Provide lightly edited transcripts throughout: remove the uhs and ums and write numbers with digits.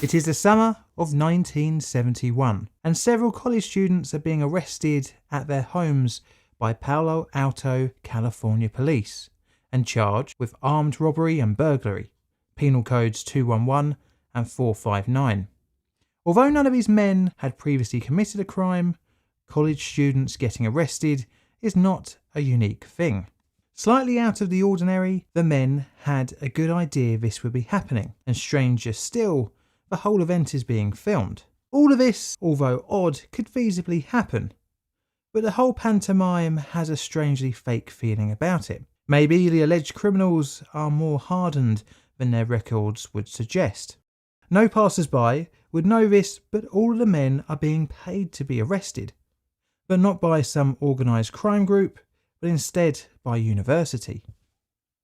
It is the summer of 1971 and several college students are being arrested at their homes by Palo Alto, California police and charged with armed robbery and burglary, penal codes 211 and 459. Although none of these men had previously committed a crime, college students getting arrested is not a unique thing. Slightly out of the ordinary, the men had a good idea this would be happening, and stranger still, the whole event is being filmed. All of this, although odd, could feasibly happen, but the whole pantomime has a strangely fake feeling about it. Maybe the alleged criminals are more hardened than their records would suggest. No passers-by would know this, but all of the men are being paid to be arrested, but not by some organised crime group, but instead by university.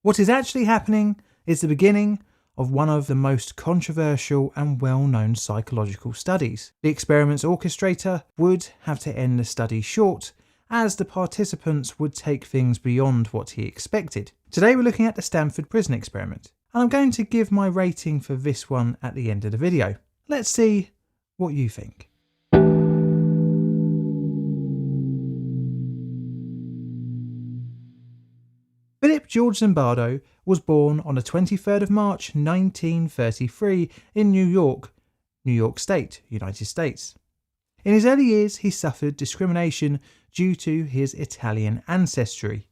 What is actually happening is the beginning of one of the most controversial and well-known psychological studies. The experiment's orchestrator would have to end the study short, as the participants would take things beyond what he expected. Today we're looking at the Stanford Prison Experiment, and I'm going to give my rating for this one at the end of the video. Let's see what you think. Philip George Zimbardo was born on the 23rd of March 1933 in New York, New York State, United States. In his early years he suffered discrimination due to his Italian ancestry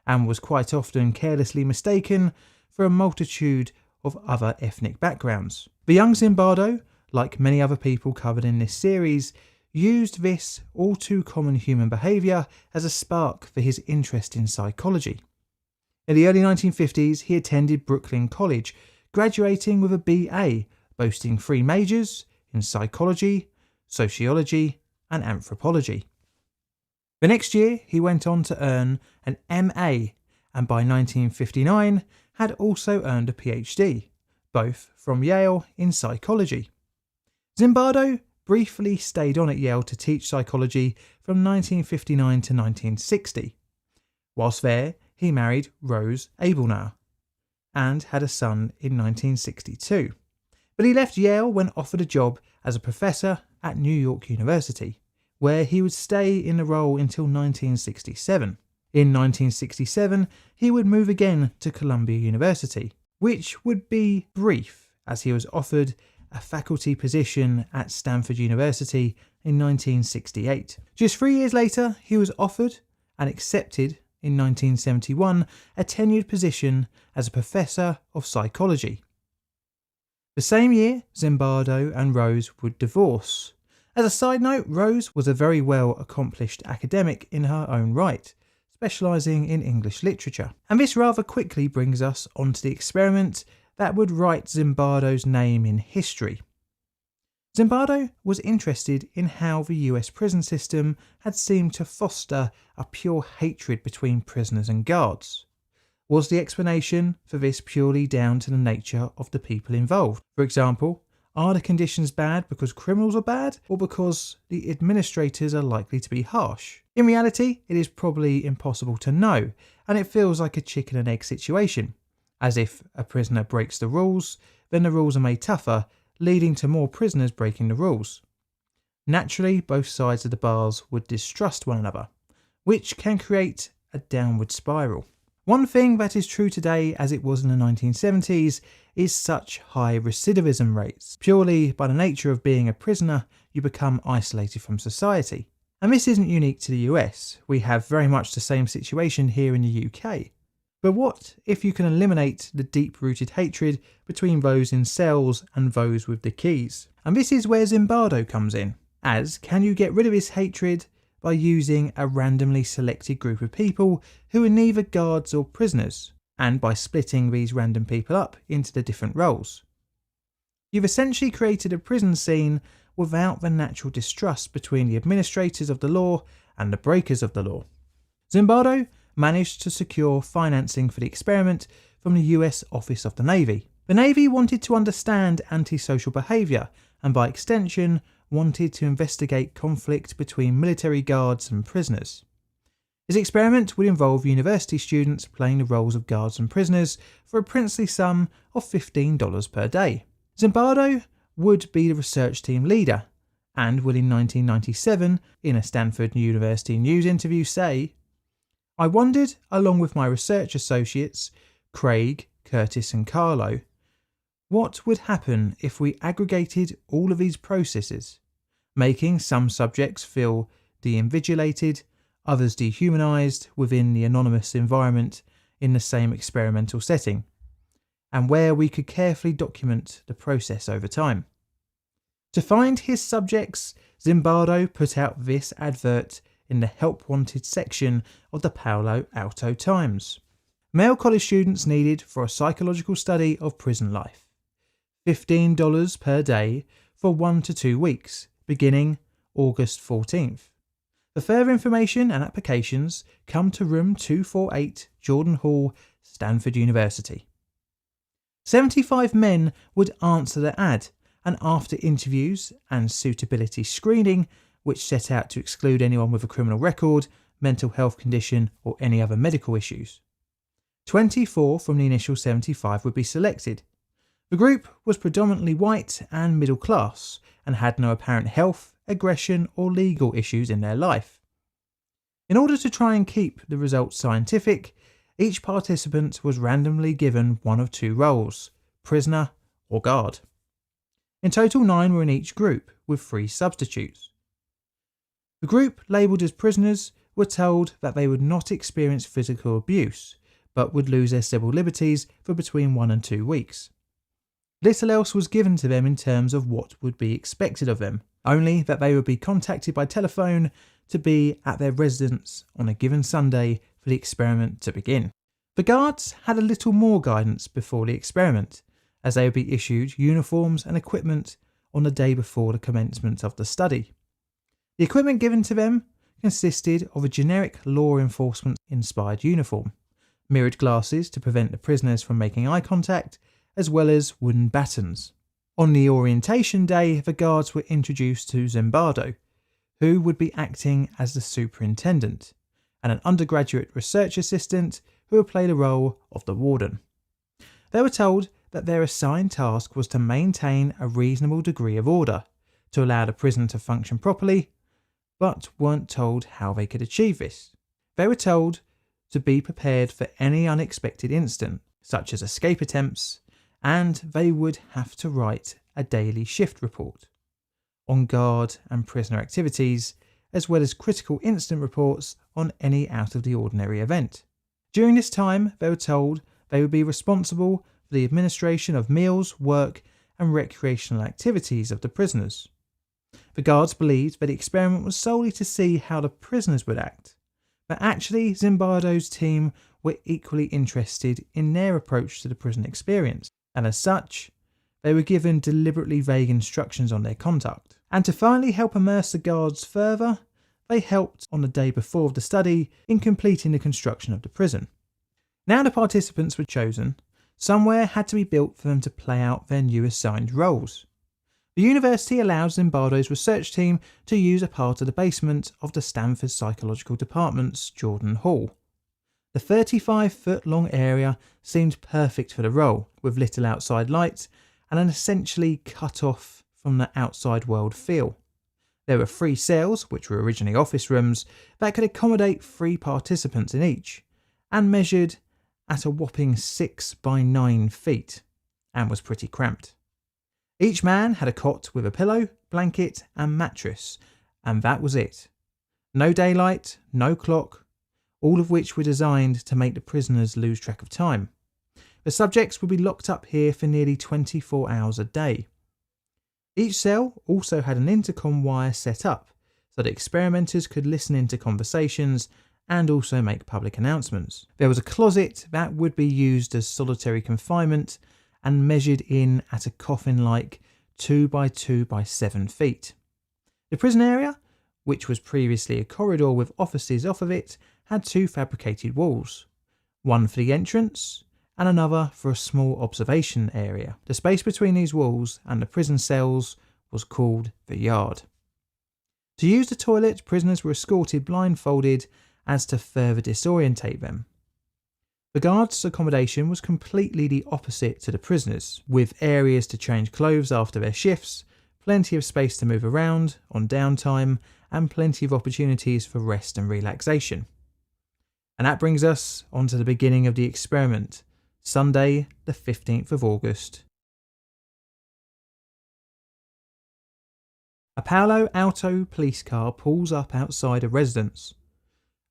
and was quite often carelessly mistaken for a multitude of other ethnic backgrounds. The young Zimbardo, like many other people covered in this series, used this all too common human behaviour as a spark for his interest in psychology. In the early 1950s, he attended Brooklyn College, graduating with a BA, boasting 3 majors in psychology, sociology, and anthropology. The next year, he went on to earn an MA, and by 1959, had also earned a PhD, both from Yale in psychology. Zimbardo briefly stayed on at Yale to teach psychology from 1959 to 1960. Whilst there, he married Rose Abelner and had a son in 1962. But he left Yale when offered a job as a professor at New York University, where he would stay in the role until 1967. In 1967, he would move again to Columbia University, which would be brief as he was offered a faculty position at Stanford University in 1968. Just 3 years later, he was offered and accepted in 1971 a tenured position as a professor of psychology. The same year, Zimbardo and Rose would divorce. As a side note, Rose was a very well accomplished academic in her own right, specialising in English literature. And this rather quickly brings us onto the experiment that would write Zimbardo's name in history. Zimbardo was interested in how the US prison system had seemed to foster a pure hatred between prisoners and guards. Was the explanation for this purely down to the nature of the people involved? For example, are the conditions bad because criminals are bad, or because the administrators are likely to be harsh? In reality, it is probably impossible to know, and it feels like a chicken and egg situation, as if a prisoner breaks the rules, then the rules are made tougher, leading to more prisoners breaking the rules. Naturally, both sides of the bars would distrust one another, which can create a downward spiral. One thing that is true today as it was in the 1970s is such high recidivism rates. Purely by the nature of being a prisoner, you become isolated from society. And this isn't unique to the US. We have very much the same situation here in the UK. But what if you can eliminate the deep-rooted hatred between those in cells and those with the keys? And this is where Zimbardo comes in, as can you get rid of this hatred by using a randomly selected group of people who are neither guards or prisoners, and by splitting these random people up into the different roles. You've essentially created a prison scene without the natural distrust between the administrators of the law and the breakers of the law. Zimbardo managed to secure financing for the experiment from the US Office of the Navy. The Navy wanted to understand antisocial behaviour and by extension wanted to investigate conflict between military guards and prisoners. His experiment would involve university students playing the roles of guards and prisoners for a princely sum of $15 per day. Zimbardo would be the research team leader and would in 1997, in a Stanford University news interview, say, "I wondered, along with my research associates, Craig, Curtis and Carlo, what would happen if we aggregated all of these processes, making some subjects feel de-invigilated, others dehumanized within the anonymous environment in the same experimental setting, and where we could carefully document the process over time." To find his subjects, Zimbardo put out this advert in the Help Wanted section of the Palo Alto Times. Male college students needed for a psychological study of prison life. $15 per day for 1 to 2 weeks, beginning August 14th. For further information and applications, come to room 248, Jordan Hall, Stanford University. 75 men would answer the ad, and after interviews and suitability screening, which set out to exclude anyone with a criminal record, mental health condition, or any other medical issues, 24 from the initial 75 would be selected. The group was predominantly white and middle class and had no apparent health, aggression, or legal issues in their life. In order to try and keep the results scientific, each participant was randomly given one of 2 roles, prisoner or guard. In total, 9 were in each group, with 3 substitutes. The group labelled as prisoners were told that they would not experience physical abuse, but would lose their civil liberties for between 1 and 2 weeks. Little else was given to them in terms of what would be expected of them, only that they would be contacted by telephone to be at their residence on a given Sunday for the experiment to begin. The guards had a little more guidance before the experiment, as they would be issued uniforms and equipment on the day before the commencement of the study. The equipment given to them consisted of a generic law enforcement inspired uniform, mirrored glasses to prevent the prisoners from making eye contact, as well as wooden batons. On the orientation day, the guards were introduced to Zimbardo, who would be acting as the superintendent, and an undergraduate research assistant who would play the role of the warden. They were told that their assigned task was to maintain a reasonable degree of order, to allow the prison to function properly, but weren't told how they could achieve this. They were told to be prepared for any unexpected incident, such as escape attempts, and they would have to write a daily shift report on guard and prisoner activities, as well as critical incident reports on any out of the ordinary event. During this time, they were told they would be responsible for the administration of meals, work, and recreational activities of the prisoners. The guards believed that the experiment was solely to see how the prisoners would act, but actually Zimbardo's team were equally interested in their approach to the prison experience, and as such, they were given deliberately vague instructions on their conduct. And to finally help immerse the guards further, they helped on the day before the study in completing the construction of the prison. Now the participants were chosen, somewhere had to be built for them to play out their new assigned roles. The university allowed Zimbardo's research team to use a part of the basement of the Stanford Psychological Department's Jordan Hall. The 35-foot-long area seemed perfect for the role, with little outside light and an essentially cut off from the outside world feel. There were 3 cells, which were originally office rooms, that could accommodate 3 participants in each, and measured at a whopping 6 by 9 feet, and was pretty cramped. Each man had a cot with a pillow, blanket and mattress, and that was it. No daylight, no clock, all of which were designed to make the prisoners lose track of time. The subjects would be locked up here for nearly 24 hours a day. Each cell also had an intercom wire set up so that experimenters could listen into conversations and also make public announcements. There was a closet that would be used as solitary confinement and measured in at a coffin-like 2 by 2 by 7 feet. The prison area, which was previously a corridor with offices off of it, had 2 fabricated walls, one for the entrance and another for a small observation area. The space between these walls and the prison cells was called the yard. To use the toilet, prisoners were escorted blindfolded as to further disorientate them. The guards' accommodation was completely the opposite to the prisoners, with areas to change clothes after their shifts, plenty of space to move around on downtime, and plenty of opportunities for rest and relaxation. And that brings us on to the beginning of the experiment, Sunday, the 15th of August. A Palo Alto police car pulls up outside a residence.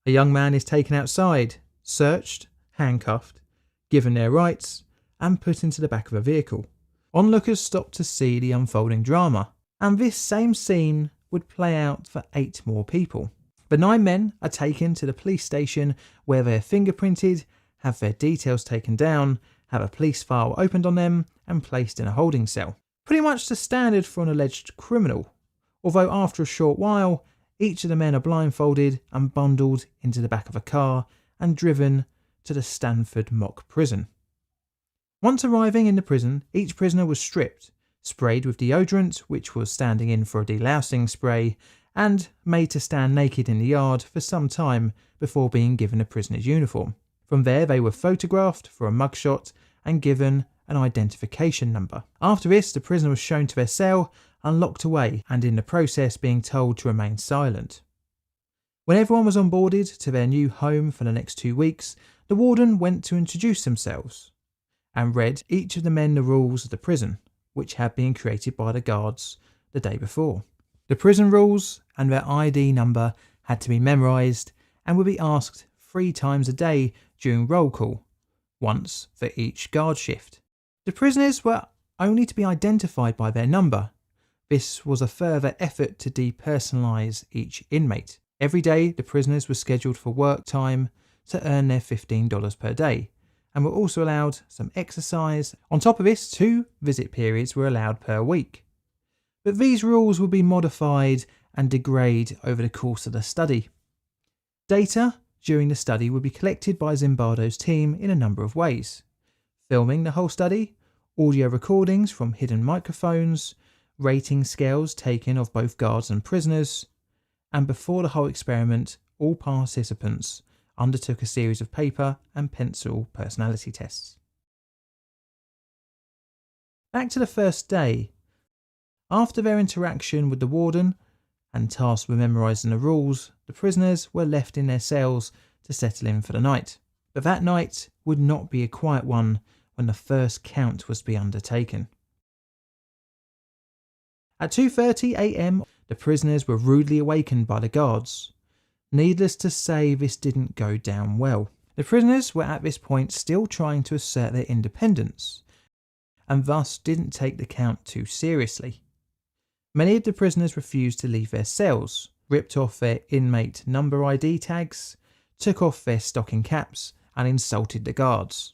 A young man is taken outside, searched, handcuffed, given their rights, and put into the back of a vehicle. Onlookers stop to see the unfolding drama, and this same scene would play out for 8 more people. The 9 men are taken to the police station where they are fingerprinted, have their details taken down, have a police file opened on them, and placed in a holding cell. Pretty much the standard for an alleged criminal, although after a short while, each of the men are blindfolded and bundled into the back of a car and driven to the Stanford mock prison. Once arriving in the prison, each prisoner was stripped, sprayed with deodorant, which was standing in for a delousing spray, and made to stand naked in the yard for some time before being given a prisoner's uniform. From there they were photographed for a mugshot and given an identification number. After this, the prisoner was shown to their cell and locked away, and in the process being told to remain silent. When everyone was onboarded to their new home for the next 2 weeks, the warden went to introduce themselves and read each of the men the rules of the prison, which had been created by the guards the day before. The prison rules and their ID number had to be memorised and would be asked 3 times a day during roll call, once for each guard shift. The prisoners were only to be identified by their number. This was a further effort to depersonalise each inmate. Every day, the prisoners were scheduled for work time to earn their $15 per day, and were also allowed some exercise. On top of this, 2 visit periods were allowed per week. But these rules would be modified and degrade over the course of the study. Data during the study would be collected by Zimbardo's team in a number of ways: filming the whole study, audio recordings from hidden microphones, rating scales taken of both guards and prisoners, and before the whole experiment, all participants undertook a series of paper and pencil personality tests. Back to the first day. After their interaction with the warden and tasked with memorising the rules, the prisoners were left in their cells to settle in for the night. But that night would not be a quiet one when the first count was to be undertaken. At 2:30 a.m, the prisoners were rudely awakened by the guards. Needless to say, this didn't go down well. The prisoners were at this point still trying to assert their independence, and thus didn't take the count too seriously. Many of the prisoners refused to leave their cells, ripped off their inmate number ID tags, took off their stocking caps, and insulted the guards.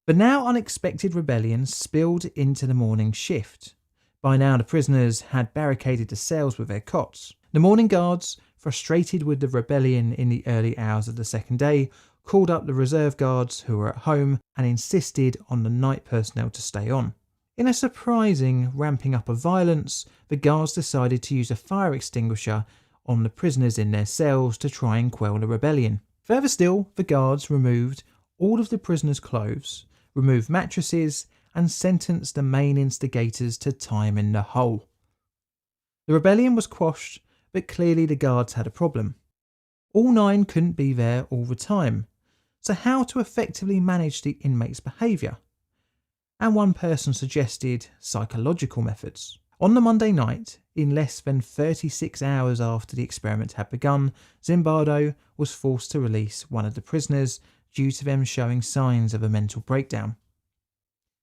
But now unexpected rebellion spilled into the morning shift. By now the prisoners had barricaded the cells with their cots. The morning guards, frustrated with the rebellion in the early hours of the second day, called up the reserve guards who were at home and insisted on the night personnel to stay on. In a surprising ramping up of violence, the guards decided to use a fire extinguisher on the prisoners in their cells to try and quell the rebellion. Further still, the guards removed all of the prisoners' clothes, removed mattresses, and sentenced the main instigators to time in the hole. The rebellion was quashed, but clearly the guards had a problem. All 9 couldn't be there all the time, so how to effectively manage the inmates' behaviour? And one person suggested psychological methods. On the Monday night, in less than 36 hours after the experiment had begun, Zimbardo was forced to release one of the prisoners due to them showing signs of a mental breakdown.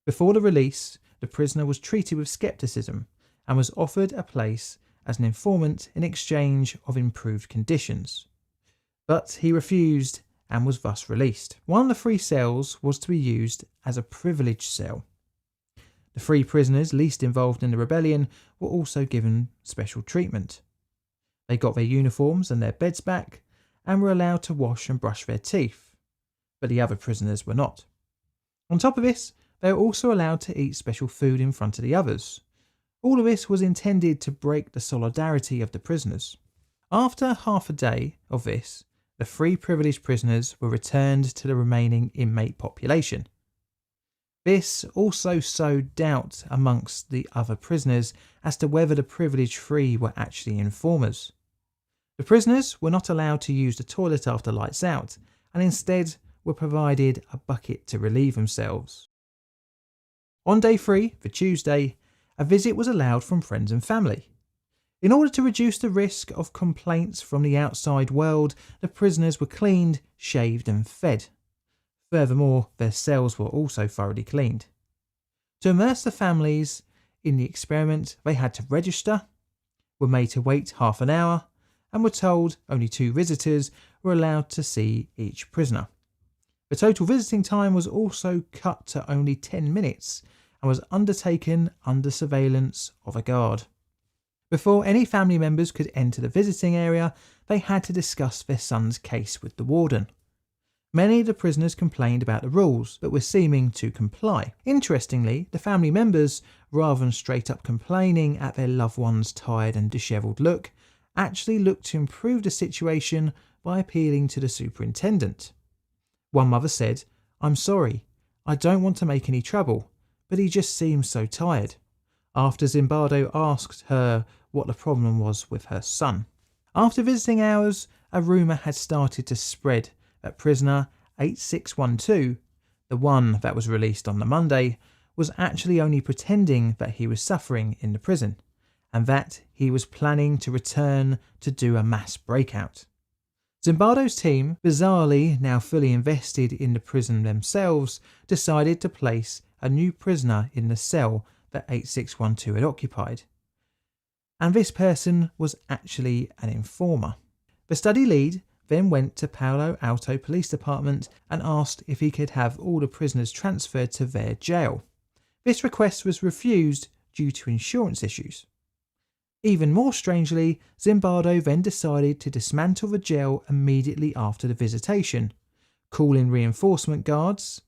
Before the release, the prisoner was treated with skepticism and was offered a place as an informant in exchange of improved conditions. But he refused and was thus released. One of the 3 cells was to be used as a privileged cell. The 3 prisoners least involved in the rebellion were also given special treatment. They got their uniforms and their beds back and were allowed to wash and brush their teeth, but the other prisoners were not. On top of this, they were also allowed to eat special food in front of the others. All of this was intended to break the solidarity of the prisoners. After half a day of this, the 3 privileged prisoners were returned to the remaining inmate population. This also sowed doubt amongst the other prisoners as to whether the privileged 3 were actually informers. The prisoners were not allowed to use the toilet after lights out, and instead were provided a bucket to relieve themselves. On day 3, the Tuesday, a visit was allowed from friends and family. In order to reduce the risk of complaints from the outside world, the prisoners were cleaned, shaved and fed. Furthermore, their cells were also thoroughly cleaned. To immerse the families in the experiment, they had to register, were made to wait half an hour, and were told only 2 visitors were allowed to see each prisoner. The total visiting time was also cut to only 10 minutes and was undertaken under surveillance of a guard. Before any family members could enter the visiting area, they had to discuss their son's case with the warden. Many of the prisoners complained about the rules, but were seeming to comply. Interestingly, the family members, rather than straight up complaining at their loved one's tired and dishevelled look, actually looked to improve the situation by appealing to the superintendent. One mother said, "I'm sorry, I don't want to make any trouble, but he just seems so tired," after Zimbardo asked her what the problem was with her son. After visiting hours, a rumour had started to spread that prisoner 8612, the one that was released on the Monday, was actually only pretending that he was suffering in the prison, and that he was planning to return to do a mass breakout. Zimbardo's team, bizarrely now fully invested in the prison themselves, decided to place a new prisoner in the cell that 8612 had occupied. And this person was actually an informer. The study lead then went to Palo Alto Police Department and asked if he could have all the prisoners transferred to their jail. This request was refused due to insurance issues. Even more strangely, Zimbardo then decided to dismantle the jail immediately after the visitation, call in reinforcement guards,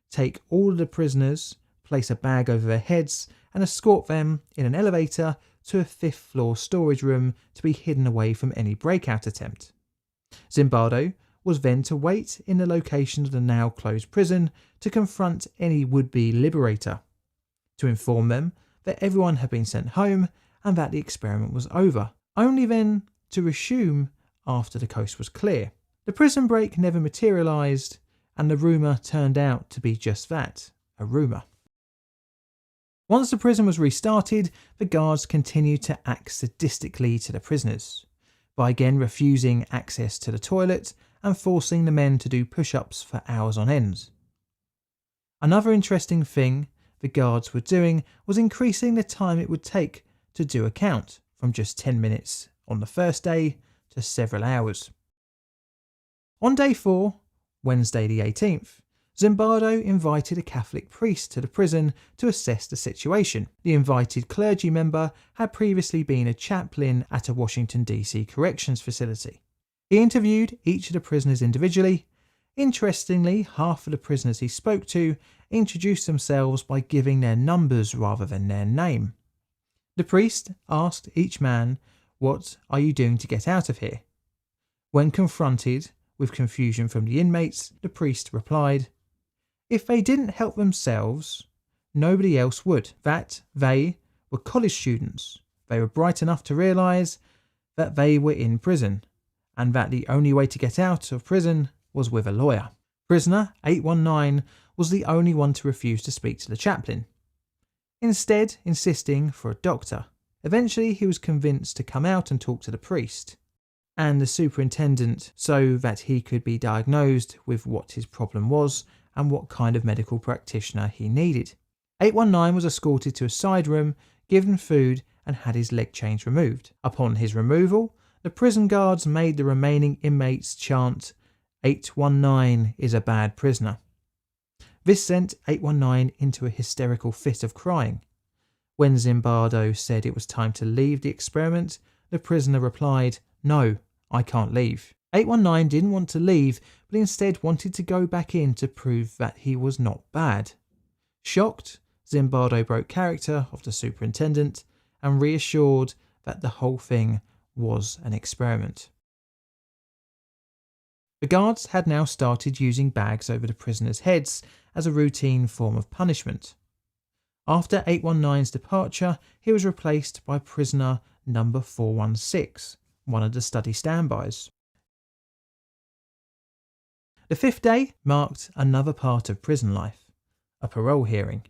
take all of the prisoners, place a bag over their heads and escort them in an elevator to a 5th floor storage room to be hidden away from any breakout attempt. Zimbardo was then to wait in the location of the now closed prison to confront any would-be liberator, to inform them that everyone had been sent home and that the experiment was over, only then to resume after the coast was clear. The prison break never materialised, and the rumour turned out to be just that, a rumour. Once the prison was restarted, the guards continued to act sadistically to the prisoners, by again refusing access to the toilet and forcing the men to do push-ups for hours on end. Another interesting thing the guards were doing was increasing the time it would take to do a count, from just 10 minutes on the first day to several hours. On day 4, Wednesday the 18th, Zimbardo invited a Catholic priest to the prison to assess the situation. The invited clergy member had previously been a chaplain at a Washington DC corrections facility. He interviewed each of the prisoners individually. Interestingly, half of the prisoners he spoke to introduced themselves by giving their numbers rather than their name. The priest asked each man, "What are you doing to get out of here?" When confronted with confusion from the inmates, the priest replied, if they didn't help themselves, nobody else would, that they were college students, they were bright enough to realise that they were in prison, and that the only way to get out of prison was with a lawyer. Prisoner 819 was the only one to refuse to speak to the chaplain, instead insisting for a doctor. Eventually he was convinced to come out and talk to the priest and the superintendent so that he could be diagnosed with what his problem was and what kind of medical practitioner he needed. 819 was escorted to a side room, given food and had his leg chains removed. Upon his removal, the prison guards made the remaining inmates chant, "819 is a bad prisoner." This sent 819 into a hysterical fit of crying. When Zimbardo said it was time to leave the experiment, the prisoner replied, "No, I can't leave." 819 didn't want to leave, but instead wanted to go back in to prove that he was not bad. Shocked, Zimbardo broke character of the superintendent and reassured that the whole thing was an experiment. The guards had now started using bags over the prisoners' heads as a routine form of punishment. After 819's departure, he was replaced by prisoner number 416, one of the study standbys. The fifth day marked another part of prison life, a parole hearing.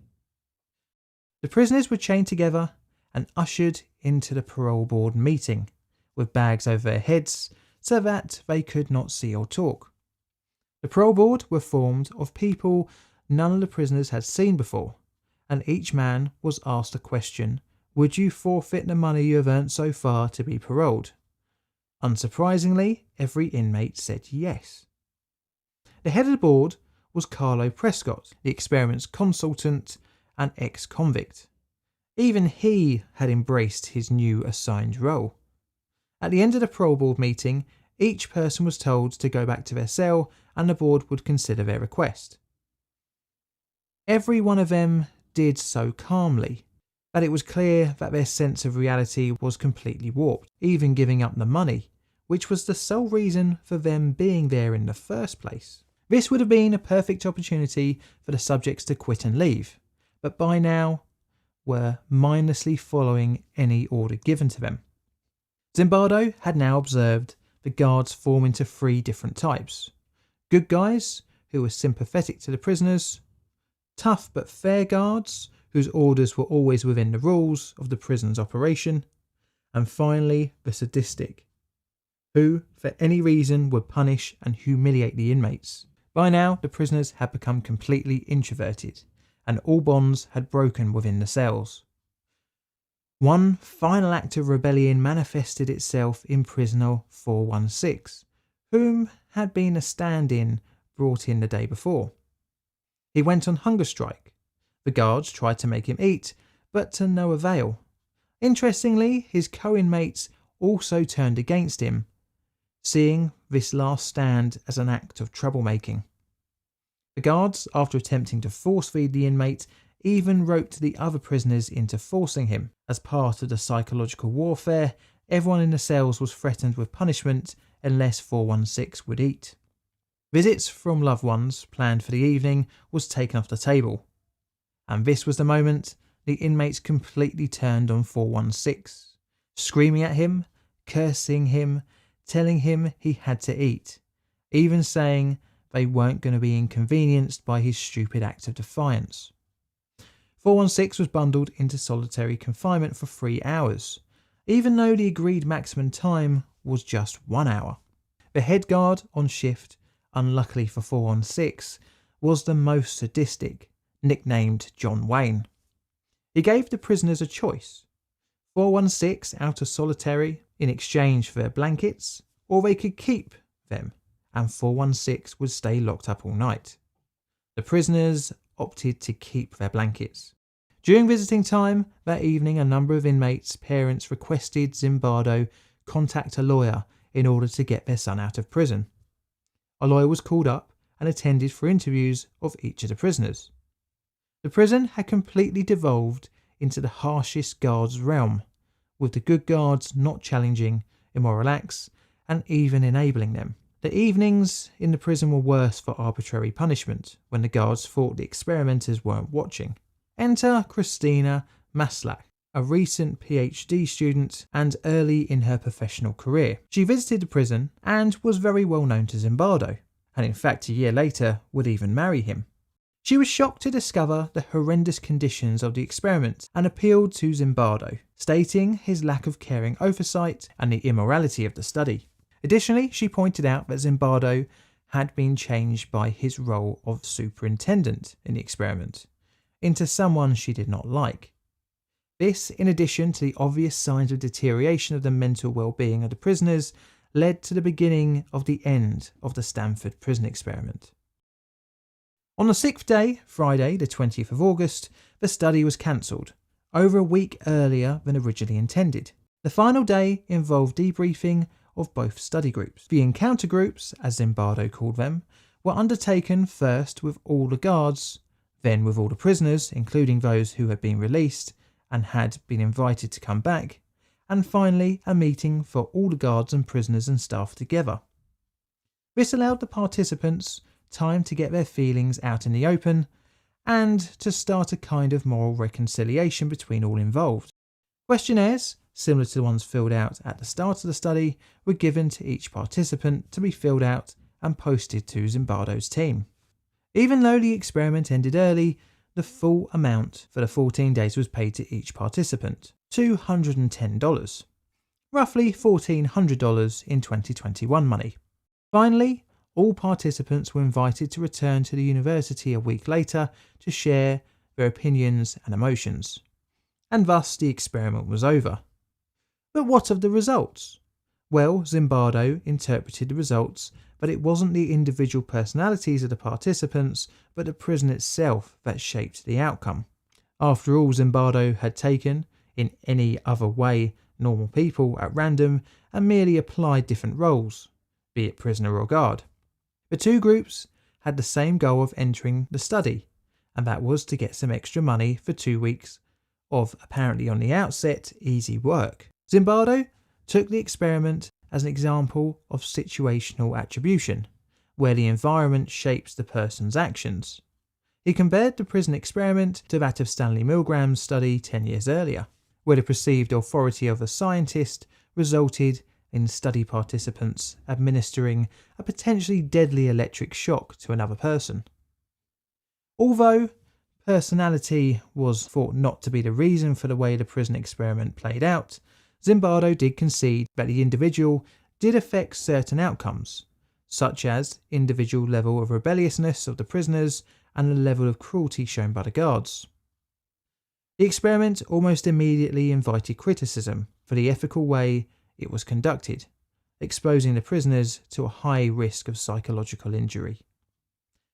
The prisoners were chained together and ushered into the parole board meeting, with bags over their heads so that they could not see or talk. The parole board were formed of people none of the prisoners had seen before, and each man was asked a question: would you forfeit the money you have earned so far to be paroled? Unsurprisingly, every inmate said yes. The head of the board was Carlo Prescott, the experiment's consultant and ex-convict. Even he had embraced his new assigned role. At the end of the parole board meeting, each person was told to go back to their cell and the board would consider their request. Every one of them did so calmly that it was clear that their sense of reality was completely warped, even giving up the money, which was the sole reason for them being there in the first place. This would have been a perfect opportunity for the subjects to quit and leave, but by now were mindlessly following any order given to them. Zimbardo had now observed the guards form into three different types: good guys, who were sympathetic to the prisoners; tough but fair guards, whose orders were always within the rules of the prison's operation; and finally the sadistic, who for any reason would punish and humiliate the inmates. By now the prisoners had become completely introverted, and all bonds had broken within the cells. One final act of rebellion manifested itself in prisoner 416, whom had been a stand-in brought in the day before. He went on hunger strike. The guards tried to make him eat, but to no avail. Interestingly, his co-inmates also turned against him, seeing this last stand as an act of troublemaking. The guards, after attempting to force-feed the inmate, even roped the other prisoners into forcing him. As part of the psychological warfare, everyone in the cells was threatened with punishment unless 416 would eat. Visits from loved ones planned for the evening was taken off the table, and this was the moment the inmates completely turned on 416, screaming at him, cursing him, telling him he had to eat, even saying they weren't going to be inconvenienced by his stupid act of defiance. 416 was bundled into solitary confinement for 3 hours, even though the agreed maximum time was just 1 hour. The head guard on shift, unluckily for 416, was the most sadistic, nicknamed John Wayne. He gave the prisoners a choice: 416 out of solitary in exchange for their blankets, or they could keep them and 416 would stay locked up all night. The prisoners opted to keep their blankets. During visiting time that evening, a number of inmates' parents requested Zimbardo contact a lawyer in order to get their son out of prison. A lawyer was called up and attended for interviews of each of the prisoners. The prison had completely devolved into the harshest guards' realm, with the good guards not challenging immoral acts and even enabling them. The evenings in the prison were worse for arbitrary punishment when the guards thought the experimenters weren't watching. Enter Christina Maslach, a recent PhD student and early in her professional career. She visited the prison and was very well known to Zimbardo, and in fact a year later would even marry him. She was shocked to discover the horrendous conditions of the experiment and appealed to Zimbardo, stating his lack of caring oversight and the immorality of the study. Additionally, she pointed out that Zimbardo had been changed by his role of superintendent in the experiment into someone she did not like. This, in addition to the obvious signs of deterioration of the mental well-being of the prisoners, led to the beginning of the end of the Stanford Prison Experiment. On the 6th day, Friday the 20th of August, the study was cancelled, over a week earlier than originally intended. The final day involved debriefing of both study groups. The encounter groups, as Zimbardo called them, were undertaken first with all the guards, then with all the prisoners, including those who had been released and had been invited to come back, and finally a meeting for all the guards and prisoners and staff together. This allowed the participants time to get their feelings out in the open and to start a kind of moral reconciliation between all involved. Questionnaires, similar to the ones filled out at the start of the study, were given to each participant to be filled out and posted to Zimbardo's team. Even though the experiment ended early, the full amount for the 14 days was paid to each participant, $210, roughly $1,400 in 2021 money. Finally, all participants were invited to return to the university a week later to share their opinions and emotions. And thus the experiment was over. But what of the results? Well, Zimbardo interpreted the results, but it wasn't the individual personalities of the participants, but the prison itself that shaped the outcome. After all, Zimbardo had taken, in any other way, normal people at random and merely applied different roles, be it prisoner or guard. The two groups had the same goal of entering the study, and that was to get some extra money for 2 weeks of apparently on the outset easy work. Zimbardo took the experiment as an example of situational attribution, where the environment shapes the person's actions. He compared the prison experiment to that of Stanley Milgram's study 10 years earlier, where the perceived authority of a scientist resulted in study participants administering a potentially deadly electric shock to another person. Although personality was thought not to be the reason for the way the prison experiment played out, Zimbardo did concede that the individual did affect certain outcomes, such as individual level of rebelliousness of the prisoners and the level of cruelty shown by the guards. The experiment almost immediately invited criticism for the ethical way it was conducted, exposing the prisoners to a high risk of psychological injury.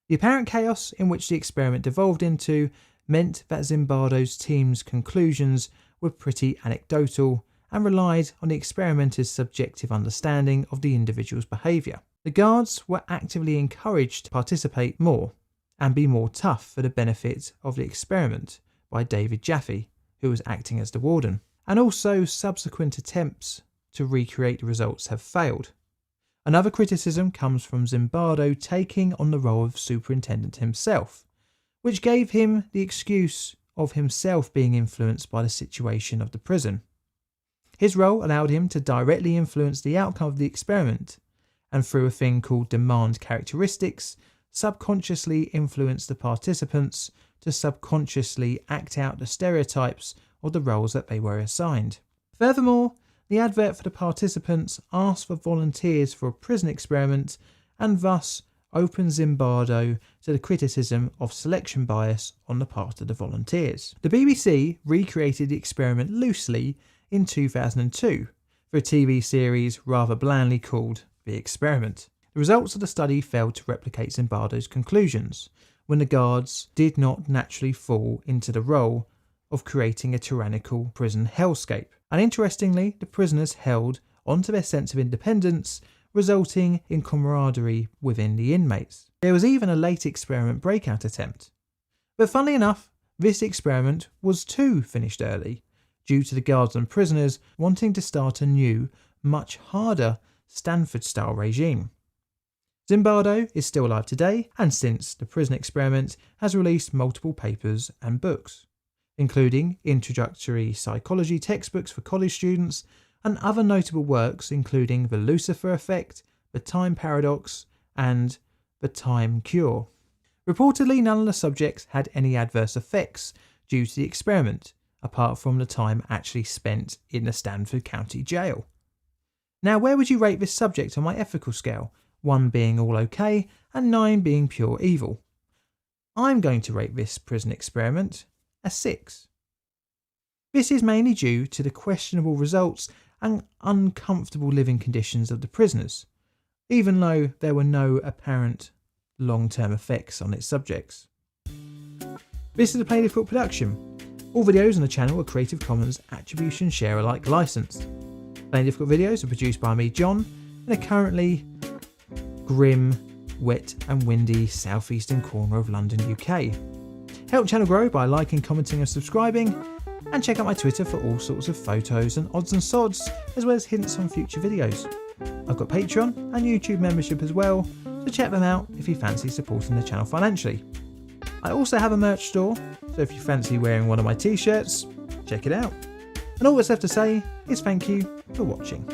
The apparent chaos in which the experiment devolved into meant that Zimbardo's team's conclusions were pretty anecdotal and relied on the experimenter's subjective understanding of the individual's behaviour. The guards were actively encouraged to participate more and be more tough for the benefit of the experiment by David Jaffe, who was acting as the warden, and also subsequent attempts to recreate the results have failed. Another criticism comes from Zimbardo taking on the role of superintendent himself, which gave him the excuse of himself being influenced by the situation of the prison. His role allowed him to directly influence the outcome of the experiment, and through a thing called demand characteristics, subconsciously influence the participants to subconsciously act out the stereotypes of the roles that they were assigned. Furthermore, the advert for the participants asked for volunteers for a prison experiment and thus opened Zimbardo to the criticism of selection bias on the part of the volunteers. The BBC recreated the experiment loosely in 2002 for a TV series rather blandly called The Experiment. The results of the study failed to replicate Zimbardo's conclusions when the guards did not naturally fall into the role of creating a tyrannical prison hellscape. And interestingly, the prisoners held onto their sense of independence, resulting in camaraderie within the inmates. There was even a late experiment breakout attempt. But funnily enough, this experiment was too finished early, due to the guards and prisoners wanting to start a new, much harder Stanford-style regime. Zimbardo is still alive today, and since the prison experiment has released multiple papers and books, including introductory psychology textbooks for college students and other notable works including The Lucifer Effect, The Time Paradox and The Time Cure. Reportedly, none of the subjects had any adverse effects due to the experiment, apart from the time actually spent in the Stanford County Jail. Now, where would you rate this subject on my ethical scale? 1 being all okay and 9 being pure evil. I'm going to rate this prison experiment a 6. This is mainly due to the questionable results and uncomfortable living conditions of the prisoners, even though there were no apparent long-term effects on its subjects. This is a Plainly Foot production. All videos on the channel are Creative Commons Attribution Share Alike licensed. Plainly Foot videos are produced by me, John, in a currently grim, wet and windy southeastern corner of London, UK. Help the channel grow by liking, commenting and subscribing, and check out my Twitter for all sorts of photos and odds and sods, as well as hints on future videos. I've got Patreon and YouTube membership as well, so check them out if you fancy supporting the channel financially. I also have a merch store, so if you fancy wearing one of my t-shirts, check it out. And all that's left to say is thank you for watching.